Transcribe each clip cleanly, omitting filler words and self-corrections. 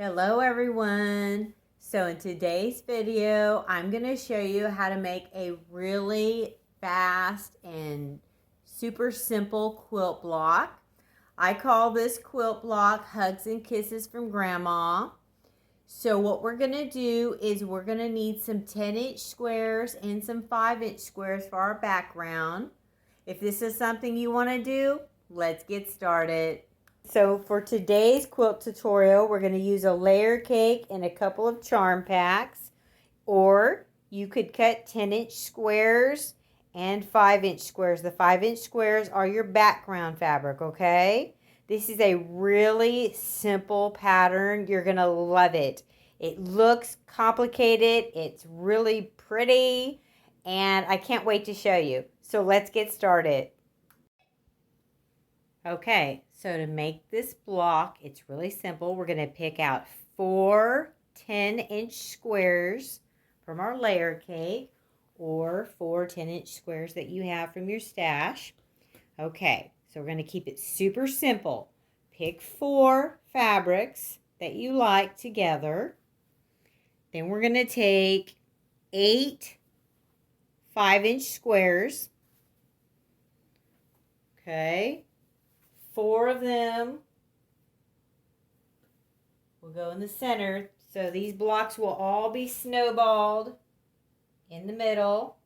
Hello everyone. So in today's video, I'm going to show you how to make a really fast and super simple quilt block. I call this quilt block Hugs and Kisses from Grandma. So what we're going to do is we're going to need some 10-inch squares and some 5-inch squares for our background. If this is something you want to do, let's get started. So for today's quilt tutorial, we're going to use a layer cake and a couple of charm packs, or you could cut 10-inch squares and 5-inch squares. The 5-inch squares are your background fabric, okay? This is a really simple pattern. You're going to love it. It looks complicated. It's really pretty, and I can't wait to show you. So let's get started. Okay, so to make this block, it's really simple. We're going to pick out 4 10-inch squares from our layer cake, or 4 10-inch squares that you have from your stash. Okay, so we're going to keep it super simple. Pick 4 fabrics that you like together. Then we're going to take 8 5-inch squares. Okay. 4 of them will go in the center. So these blocks will all be snowballed in the middle.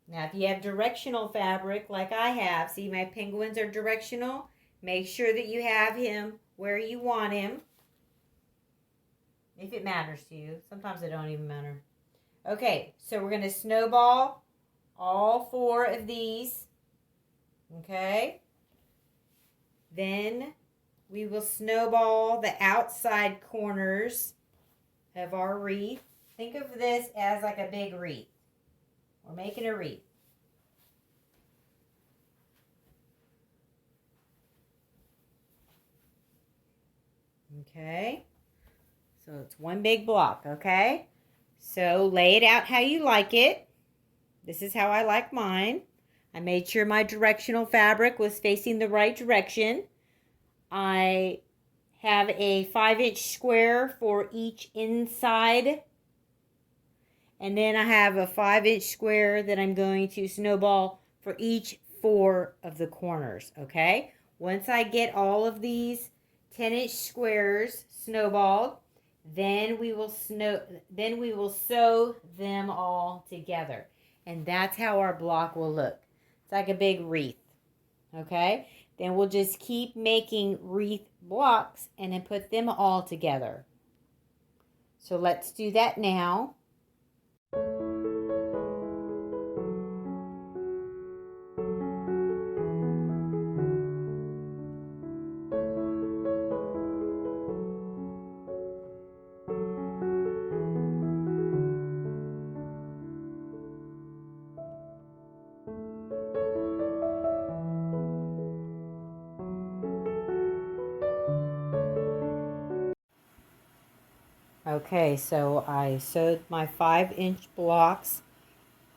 Now if you have directional fabric like I have, see my penguins are directional, make sure that you have him where you want him. If it matters to you. Sometimes it don't even matter. Okay, so we're going to snowball all 4 of these, okay? Then we will snowball the outside corners of our wreath. Think of this as like a big wreath. We're making a wreath. Okay, so it's one big block, okay? So lay it out how you like it. This is how I like mine. I made sure my directional fabric was facing the right direction. I have a 5-inch square for each inside. And then I have a 5-inch square that I'm going to snowball for each 4 of the corners, okay? Once I get all of these 10-inch squares snowballed, then we will sew them all together. And that's how our block will look. It's like a big wreath, okay? Then we'll just keep making wreath blocks and then put them all together. So let's do that now. Okay, so I sewed my 5-inch blocks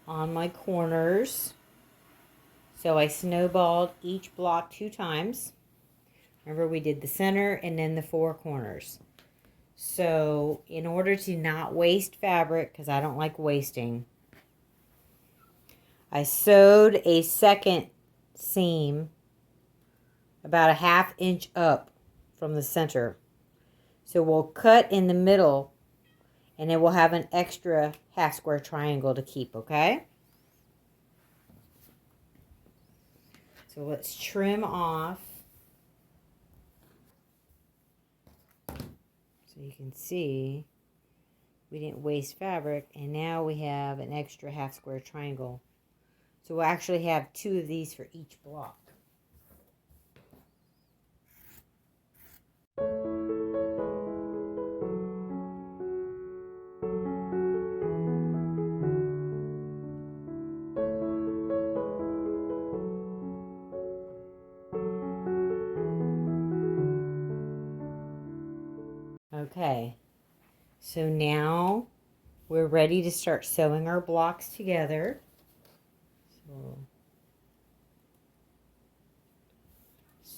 on my corners. So I snowballed each block 2 times. Remember, we did the center and then the 4 corners. So in order to not waste fabric, because I don't like wasting, I sewed a second seam about a 1/2 inch up from the center. So we'll cut in the middle, and then we'll have an extra half square triangle to keep, okay? So let's trim off. So you can see we didn't waste fabric, and now we have an extra half square triangle. So we'll actually have 2 of these for each block. Okay, so now we're ready to start sewing our blocks together. So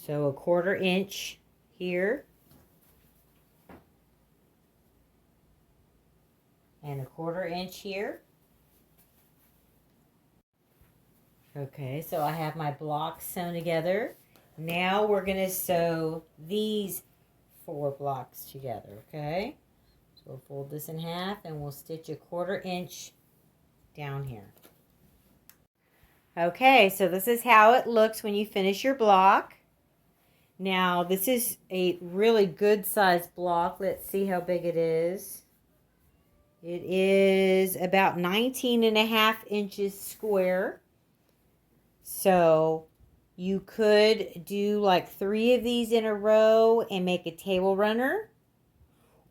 So a 1/4 inch here. And a 1/4 inch here. Okay, so I have my blocks sewn together. Now we're going to sew these 4 blocks together, okay? So we'll fold this in half and we'll stitch a 1/4 inch down here. Okay, so this is how it looks when you finish your block. Now, this is a really good sized block. Let's see how big it is. It is about 19.5 inches square. So you could do like 3 of these in a row and make a table runner.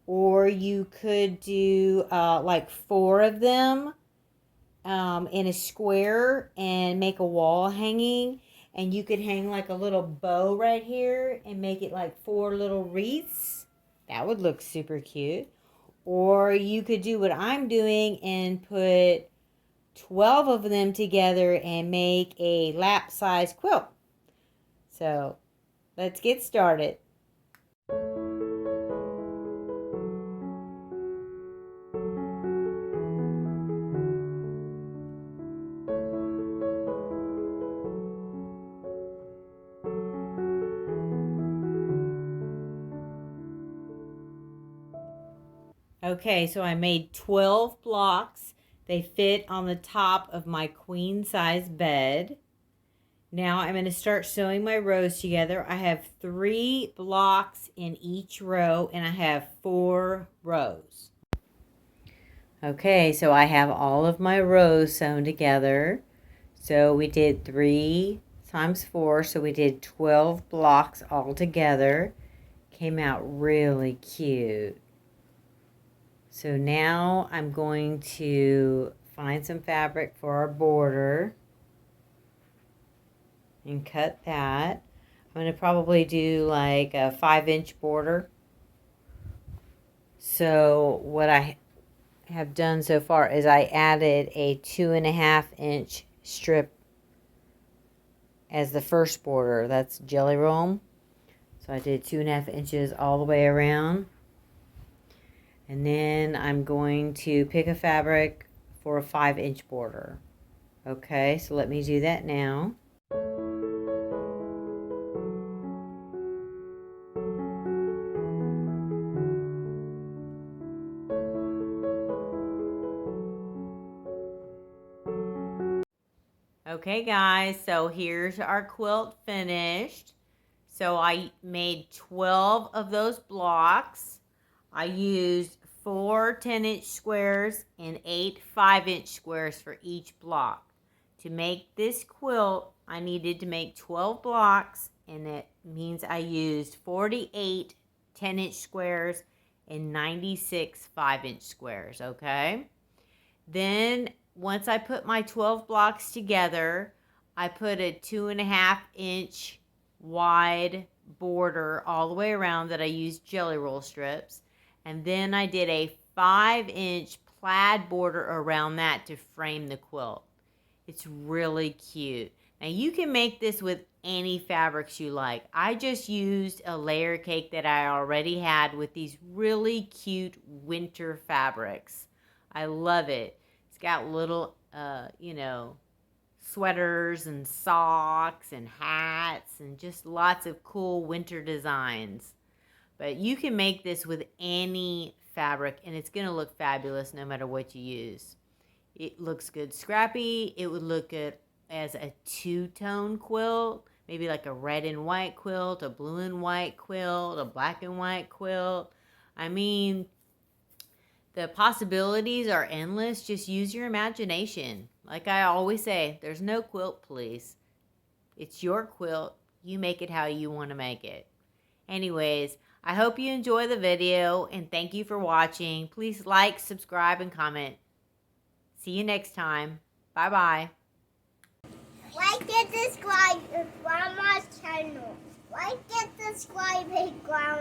Or you could do like 4 of them in a square and make a wall hanging. And you could hang like a little bow right here and make it like 4 little wreaths. That would look super cute. Or you could do what I'm doing and put 12 of them together and make a lap-size quilt. So let's get started. Okay, so I made 12 blocks. They fit on the top of my queen size bed. Now I'm going to start sewing my rows together. I have 3 blocks in each row and I have 4 rows. Okay, so I have all of my rows sewn together. So we did 3 times 4, so we did 12 blocks all together. Came out really cute. So now I'm going to find some fabric for our border and cut that. I'm going to probably do like a 5-inch border. So what I have done so far is I added a 2.5-inch strip as the first border. That's jelly roll. So I did 2.5 inches all the way around. And then I'm going to pick a fabric for a 5-inch border. Okay, so let me do that now. Okay guys, so here's our quilt finished. So I made 12 of those blocks. I used 4 10-inch squares and 8 5-inch squares for each block. To make this quilt, I needed to make 12 blocks, and it means I used 48 10-inch squares and 96 5-inch squares, okay? Then once I put my 12 blocks together, I put a 2.5-inch wide border all the way around that I used jelly roll strips. And then I did a 5-inch plaid border around that to frame the quilt. It's really cute. Now you can make this with any fabrics you like. I just used a layer cake that I already had with these really cute winter fabrics. I love it. It's got little, sweaters and socks and hats and just lots of cool winter designs. But you can make this with any fabric and it's going to look fabulous no matter what you use. It looks good scrappy. It would look good as a 2-tone quilt, maybe like a red and white quilt, a blue and white quilt, a black and white quilt. I mean, the possibilities are endless. Just use your imagination. Like I always say, there's no quilt police. It's your quilt. You make it how you want to make it. Anyways, I hope you enjoy the video and thank you for watching. Please like, subscribe, and comment. See you next time. Bye-bye. Like and subscribe to Grandma's channel. Like and subscribe to Grandma's